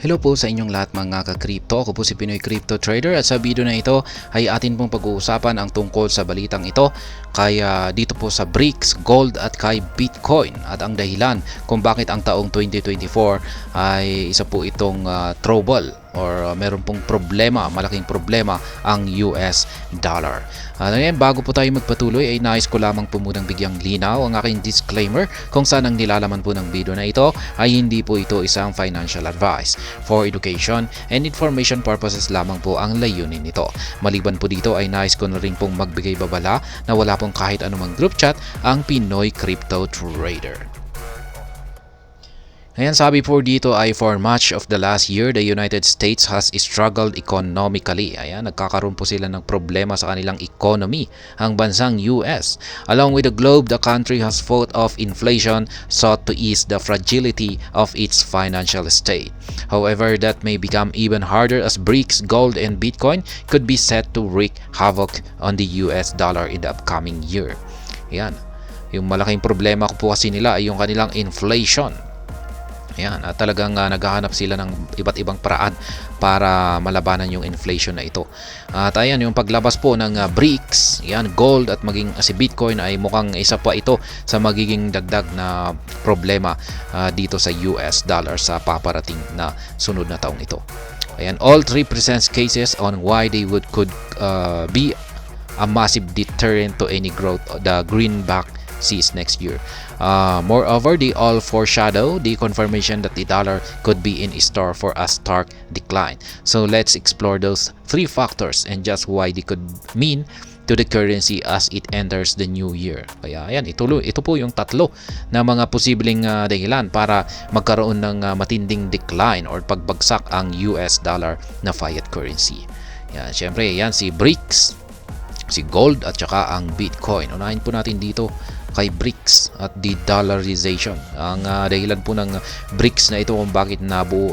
Hello po sa inyong lahat mga ka-crypto. Ako po si Pinoy Crypto Trader at sa video na ito ay atin pong pag-uusapan ang tungkol sa balitang ito kaya dito po sa BRICS, Gold at kay Bitcoin at ang dahilan kung bakit ang taong 2024 ay isa po itong trouble or meron pong problema, malaking problema ang US dollar. Ngayon, bago po tayo magpatuloy ay nais ko lamang po munang bigyang linaw ang aking disclaimer kung saan ang nilalaman po ng video na ito ay hindi po ito isang financial advice. For education and information purposes lamang po ang layunin nito. Maliban po dito ay nais ko na rin pong magbigay babala na wala pong kahit anumang group chat ang Pinoy Crypto Trader. Ayan, sabi po dito ay for much of the last year, the United States has struggled economically. Ayan, nagkakaroon po sila ng problema sa kanilang economy, ang bansang US. Along with the globe, the country has fought off inflation, sought to ease the fragility of its financial state. However, that may become even harder as BRICS, gold, and Bitcoin could be set to wreak havoc on the US dollar in the upcoming year. Ayan, yung malaking problema po kasi nila ay yung kanilang inflation. Ayan, at talagang naghahanap sila ng iba't ibang paraan para malabanan yung inflation na ito. At ayan, yung paglabas po ng BRICS, yan, gold at maging si Bitcoin ay mukhang isa pa ito sa magiging dagdag na problema dito sa US dollar sa paparating na sunod na taong ito. Ayan, all three presents cases on why they could be a massive deterrent to any growth the greenback sees next year. Moreover, they all foreshadow the confirmation that the dollar could be in store for a stark decline. So let's explore those three factors and just why they could mean to the currency as it enters the new year. Kaya ayan, ito po yung tatlo na mga posibleng dahilan para magkaroon ng matinding decline or pagbagsak ang US dollar na fiat currency. Yan, syempre, yan si BRICS, si gold at saka ang Bitcoin. Unahin po natin dito kay BRICS at de-dollarization. Ang dahilan po ng BRICS na ito kung bakit nabuo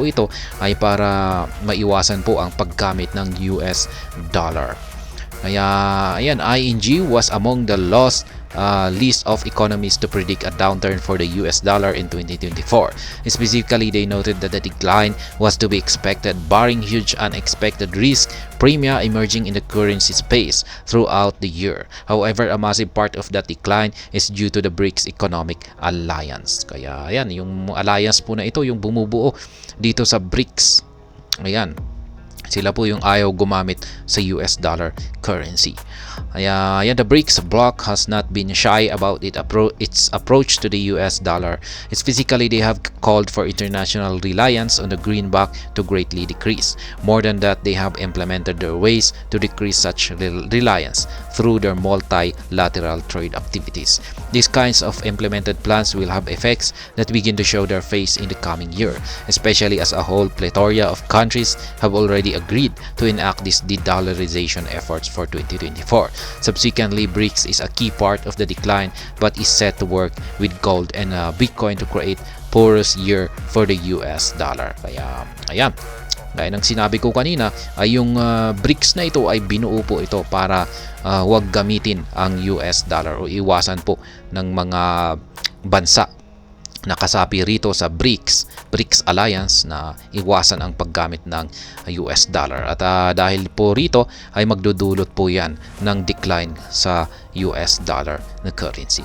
ito ay para maiwasan po ang paggamit ng US dollar. Kaya ayan, ING was among the list of economists to predict a downturn for the US dollar in 2024. Specifically, they noted that the decline was to be expected barring huge unexpected risk premia emerging in the currency space throughout the year. However, a massive part of that decline is due to the BRICS Economic Alliance. Kaya ayan, yung alliance po na ito, yung bumubuo dito sa BRICS. Ayan, sila po yung ayaw gumamit sa US dollar currency. Kaya the BRICS bloc has not been shy about its approach to the US dollar. Physically, they have called for international reliance on the greenback to greatly decrease. More than that, they have implemented their ways to decrease such reliance through their multilateral trade activities. These kinds of implemented plans will have effects that begin to show their face in the coming year, especially as a whole plethora of countries have already agreed to enact these de-dollarization efforts for 2024. Subsequently, BRICS is a key part of the decline but is set to work with gold and Bitcoin to create porous year for the US dollar. Kaya ayan, gaya ng sinabi ko kanina ay yung BRICS na ito ay binuo po ito para huwag gamitin ang US dollar o iwasan po ng mga bansa nakasapi rito sa BRICS Alliance na iwasan ang paggamit ng US dollar. At dahil po rito ay magdudulot po yan ng decline sa US dollar na currency.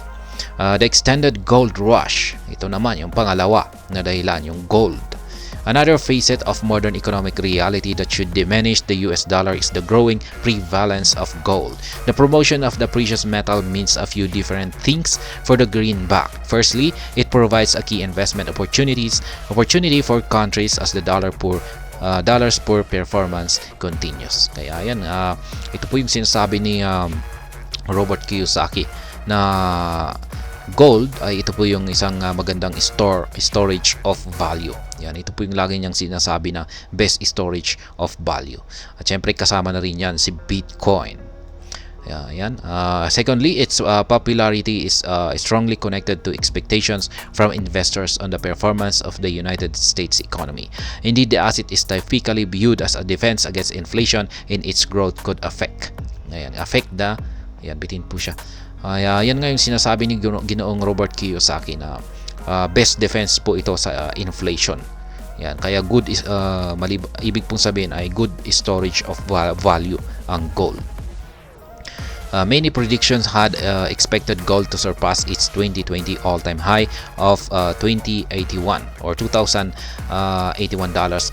The extended gold rush, ito naman yung pangalawa na dahilan, yung gold. Another facet of modern economic reality that should diminish the US dollar is the growing prevalence of gold. The promotion of the precious metal means a few different things for the greenback. Firstly, it provides a key investment opportunity for countries as the dollar's poor performance continues. Kaya yan, ito po yung sinasabi ni Robert Kiyosaki na gold ay ito po yung isang magandang storage of value. Yan, ito po yung lagi niyang sinasabi na best storage of value. At syempre kasama na rin yan si Bitcoin. Yan. Secondly, its popularity is strongly connected to expectations from investors on the performance of the United States economy. Indeed, the asset is typically viewed as a defense against inflation and its growth could affect bitin po siya. Yan nga yung sinasabi ni Ginoong Robert Kiyosaki na best defense po ito sa inflation. Yan, kaya good is ibig pong sabihin ay good storage of value ang gold. Many predictions had expected gold to surpass its 2020 all-time high of $2081 or $2,081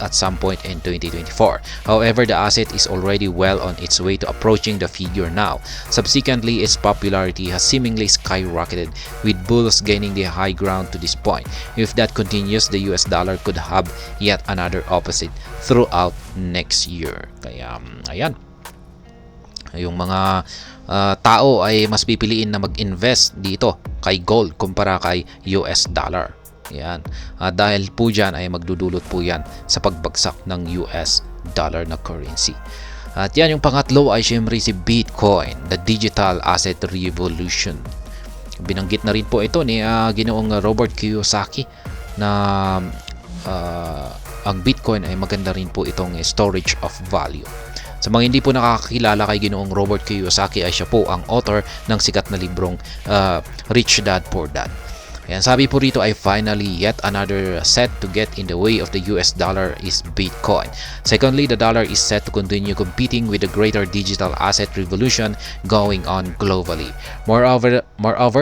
at some point in 2024. However, the asset is already well on its way to approaching the figure now. Subsequently, its popularity has seemingly skyrocketed, with bulls gaining the high ground to this point. If that continues, the US dollar could have yet another opposite throughout next year. Kaya, ayan. Yung mga tao ay mas pipiliin na mag-invest dito kay gold kumpara kay US dollar. Yan. Dahil po dyan ay magdudulot po yan sa pagbagsak ng US dollar na currency. At yan, yung pangatlo ay syempre si Bitcoin, the digital asset revolution. Binanggit na rin po ito ni Ginoong Robert Kiyosaki na ang Bitcoin ay maganda rin po itong storage of value. Sa mga hindi po nakakakilala kay Ginoong Robert Kiyosaki, ay siya po ang author ng sikat na librong Rich Dad Poor Dad. Ayan, sabi po rito ay finally yet another set to get in the way of the US dollar is Bitcoin. Secondly, the dollar is set to continue competing with the greater digital asset revolution going on globally. Moreover,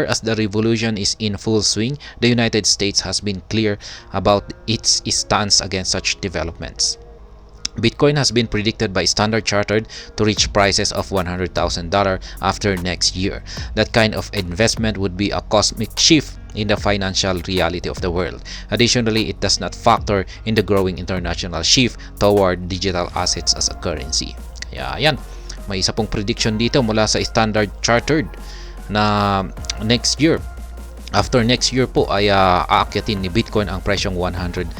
as the revolution is in full swing, the United States has been clear about its stance against such developments. Bitcoin has been predicted by Standard Chartered to reach prices of $100,000 after next year. That kind of investment would be a cosmic shift in the financial reality of the world. Additionally, it does not factor in the growing international shift toward digital assets as a currency. Kaya yan, may isa pong prediction dito mula sa Standard Chartered na next year, after next year po ay aakyatin ni Bitcoin ang presyong $100,000.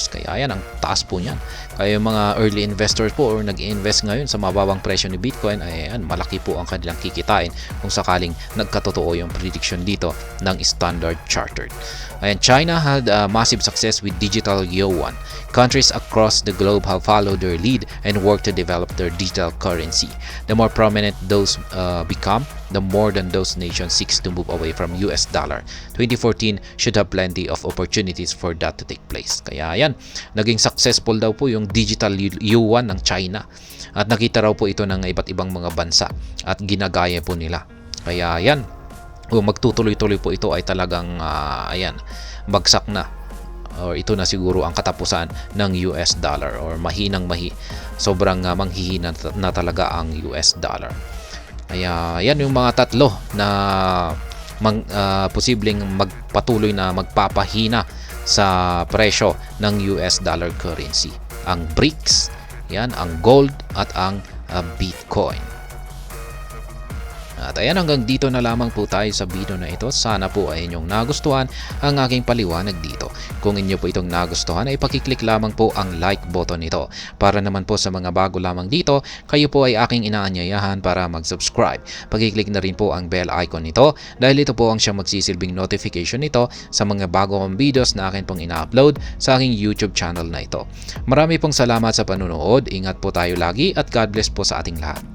Kaya yan, ang taas po niyan. Kaya yung mga early investors po or nag-invest ngayon sa mababang presyo ni Bitcoin, ay yan, malaki po ang kanilang kikitain kung sakaling nagkatotoo yung prediction dito ng Standard Chartered. Ayan, China had massive success with digital yuan. Countries across the globe have followed their lead and worked to develop their digital currency. The more prominent those become, the more than those nations seeks to move away from US dollar. 2014 should have plenty of opportunities for that to take place. Kaya yan, naging successful daw po yung digital yuan ng China. At nakita raw po ito ng iba't ibang mga bansa at ginagaya po nila. Kaya yan, kung magtutuloy-tuloy po ito ay talagang ayan, bagsak na. Or ito na siguro ang katapusan ng US dollar or sobrang manghihina na talaga ang US dollar. Kaya yan yung mga tatlo na posibleng magpatuloy na magpapahina sa presyo ng US dollar currency. Ang BRICS, yan, ang gold at ang Bitcoin. At ayan, hanggang dito na lamang po tayo sa video na ito. Sana po ay inyong nagustuhan ang aking paliwanag dito. Kung inyo po itong nagustuhan, ay pakiclick lamang po ang like button nito. Para naman po sa mga bago lamang dito, kayo po ay aking inaanyayahan para mag-subscribe. Pakiclick na rin po ang bell icon nito dahil ito po ang siyang magsisilbing notification nito sa mga bago kong videos na akin pong ina-upload sa aking YouTube channel na ito. Marami pong salamat sa panunood. Ingat po tayo lagi at God bless po sa ating lahat.